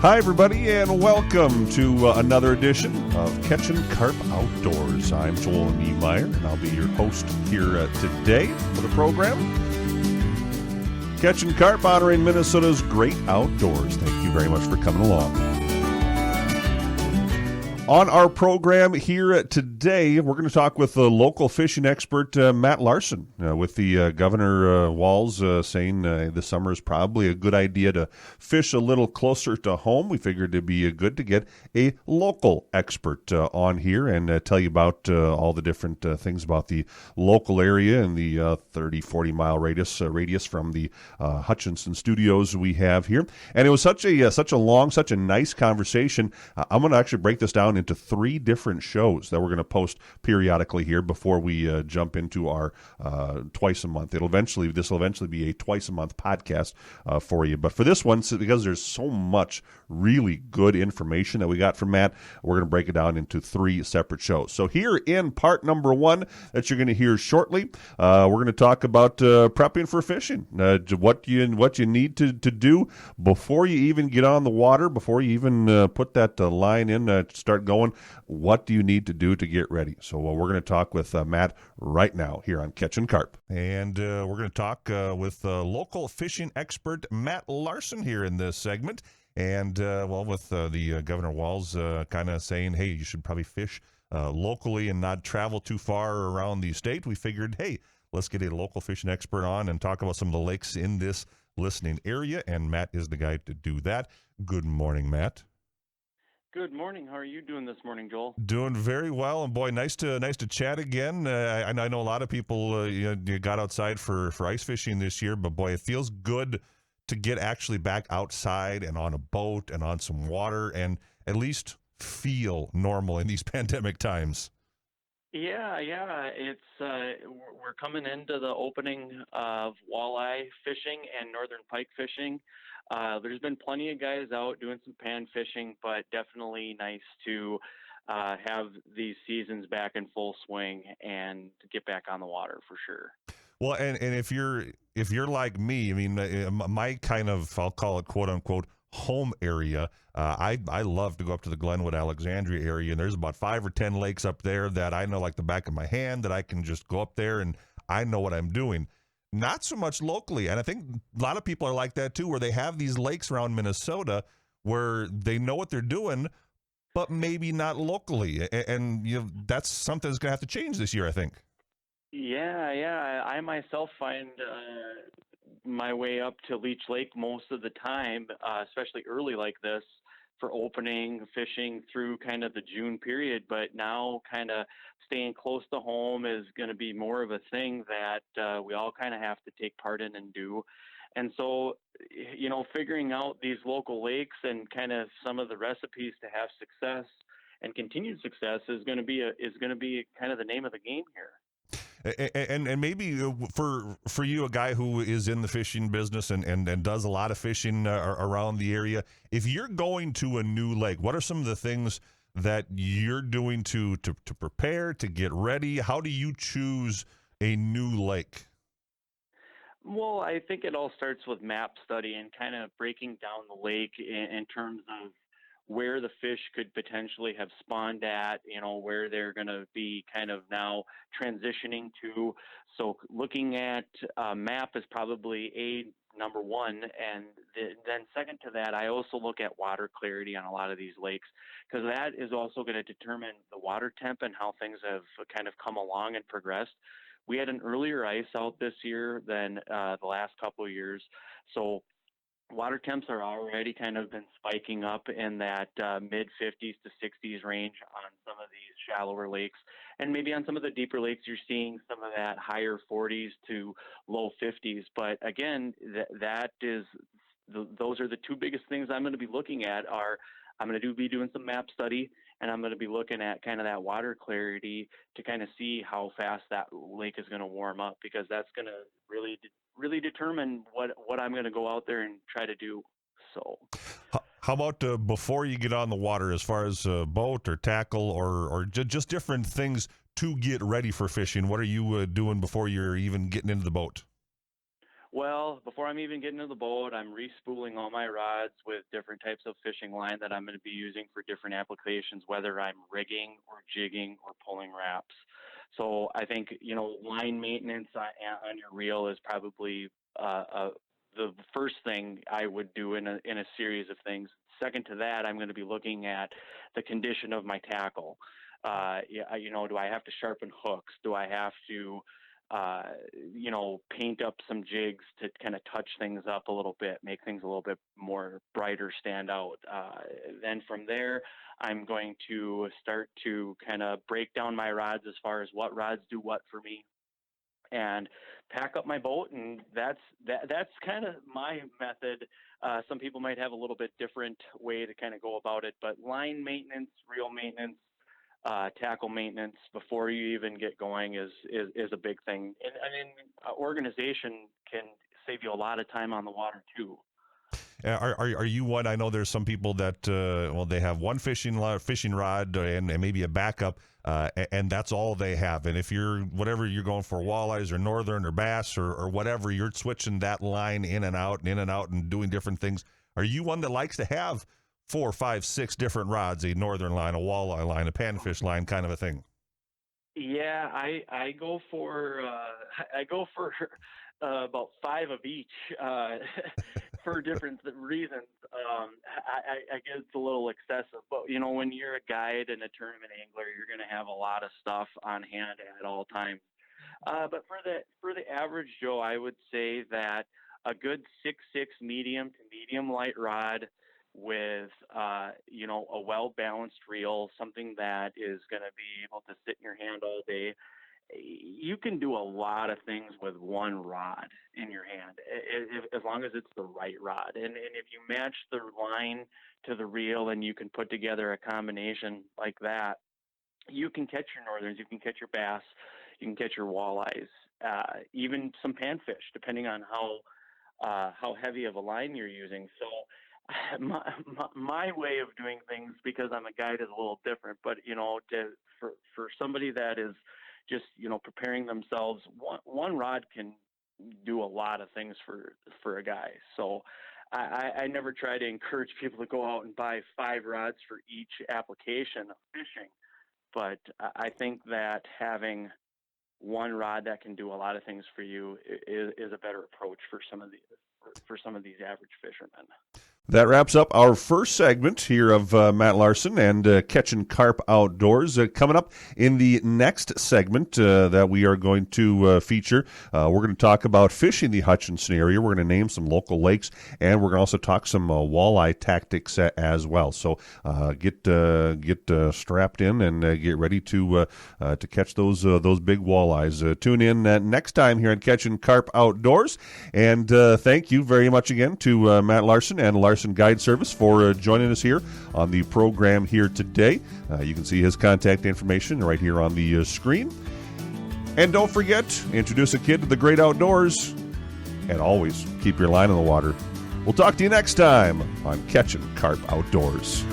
Hi, everybody, and welcome to another edition of Catchin KARP Outdoors. I'm Joel Niemeyer, and I'll be your host here today for the program. Catchin KARP, honoring Minnesota's great outdoors. Thank you very much for coming along. On our program here today, we're going to talk with the local fishing expert, Matt Larson, with the Governor Walz saying this summer is probably a good idea to fish a little closer to home. We figured it'd be good to get a local expert on here and tell you about all the different things about the local area and the 30, 40-mile radius from the Hutchinson studios we have here. And it was such a long, such a nice conversation. I'm going to actually break this down into 3 different shows that we're going to post periodically here before we jump into our twice a month. This will eventually be a twice a month podcast for you. But for this one, because there's so much really good information that we got from Matt, we're going to break it down into 3 separate shows. So here in part number 1 that you're going to hear shortly, we're going to talk about prepping for fishing, what you need to do before you even get on the water, before you even put that line in, start going. What do you need to do to get ready? So we're going to talk with Matt right now here on Catchin KARP. And we're going to talk with local fishing expert Matt Larson here in this segment. And, with the Governor Walz kind of saying, hey, you should probably fish locally and not travel too far around the state, we figured, hey, let's get a local fishing expert on and talk about some of the lakes in this listening area. And Matt is the guy to do that. Good morning, Matt. Good morning. How are you doing this morning, Joel? Doing very well, and boy, nice to chat again. I know a lot of people you got outside for ice fishing this year, but boy, it feels good to get actually back outside and on a boat and on some water and at least feel normal in these pandemic times. Yeah. It's we're coming into the opening of walleye fishing and northern pike fishing. There's been plenty of guys out doing some pan fishing, but definitely nice to have these seasons back in full swing and get back on the water for sure. Well, and if you're like me, I mean, my kind of, I'll call it quote unquote home area, I love to go up to the Glenwood, Alexandria area, and there's about 5 or 10 lakes up there that I know like the back of my hand, that I can just go up there and I know what I'm doing. Not so much locally, and I think a lot of people are like that too, where they have these lakes around Minnesota where they know what they're doing, but maybe not locally, and that's something that's going to have to change this year, I think. Yeah. I myself find my way up to Leech Lake most of the time, especially early like this, for opening fishing through kind of the June period. But now kind of staying close to home is going to be more of a thing that we all kind of have to take part in and do. And so, figuring out these local lakes and kind of some of the recipes to have success and continued success is going to be kind of the name of the game here. And maybe for you, a guy who is in the fishing business and does a lot of fishing around the area, if you're going to a new lake, what are some of the things that you're doing to prepare, to get ready? How do you choose a new lake? Well, I think it all starts with map study and kind of breaking down the lake in terms of where the fish could potentially have spawned at, where they're going to be kind of now transitioning to. So looking at a map is probably number 1. And then second to that, I also look at water clarity on a lot of these lakes, because that is also going to determine the water temp and how things have kind of come along and progressed. We had an earlier ice out this year than the last couple of years. So water temps are already kind of been spiking up in that mid 50s to 60s range on some of these shallower lakes. And maybe on some of the deeper lakes, you're seeing some of that higher 40s to low 50s. But again, those are the 2 biggest things I'm going to be looking at. I'm going to be doing some map study, and I'm going to be looking at kind of that water clarity to kind of see how fast that lake is going to warm up, because that's going to really determine what I'm going to go out there and try to do. So, how about before you get on the water, as far as boat or tackle or just different things to get ready for fishing? What are you doing before you're even getting into the boat? Well, before I'm even getting to the boat, I'm respooling all my rods with different types of fishing line that I'm going to be using for different applications, whether I'm rigging or jigging or pulling wraps. So I think, line maintenance on your reel is probably the first thing I would do in a series of things. Second to that, I'm going to be looking at the condition of my tackle. Do I have to sharpen hooks? Do I have to paint up some jigs to kind of touch things up a little bit, make things a little bit more brighter, stand out. Then from there, I'm going to start to kind of break down my rods as far as what rods do what for me, and pack up my boat. And that's kind of my method. Some people might have a little bit different way to kind of go about it, but line maintenance, reel maintenance, tackle maintenance before you even get going is a big thing. And I mean, organization can save you a lot of time on the water too. Are you one? I know there's some people that they have one fishing rod and maybe a backup, and that's all they have. And if you're going for walleyes or northern or bass or whatever, you're switching that line in and out and doing different things. Are you one that likes to have 4, 5, 6 different rods, a northern line, a walleye line, a panfish line, kind of a thing? Yeah, I go for about 5 of each for different reasons. I guess it's a little excessive, but when you're a guide and a tournament angler, you're going to have a lot of stuff on hand at all times. But for the average Joe, I would say that a good 6.6 medium to medium light rod with a well balanced reel, something that is going to be able to sit in your hand all day. You can do a lot of things with one rod in your hand, as long as it's the right rod. And if you match the line to the reel and you can put together a combination like that, you can catch your northerns, you can catch your bass, you can catch your walleyes, even some panfish, depending on how heavy of a line you're using. So my way of doing things, because I'm a guide, is a little different. But for somebody that is just preparing themselves, one rod can do a lot of things for a guy. So I never try to encourage people to go out and buy 5 rods for each application of fishing, but I think that having one rod that can do a lot of things for you is a better approach for some of these average fishermen. That wraps up our first segment here of Matt Larson and Catchin KARP Outdoors. Coming up in the next segment that we are going to feature, we're going to talk about fishing the Hutchinson area. We're going to name some local lakes, and we're going to also talk some walleye tactics as well. So get strapped in and get ready to catch those big walleyes. Tune in next time here on Catchin KARP Outdoors, and thank you very much again to Matt Larson and Larson Guide Service for joining us here on the program here today. You can see his contact information right here on the screen. And don't forget, introduce a kid to the great outdoors, and always keep your line on the water. We'll talk to you next time on Catchin KARP Outdoors.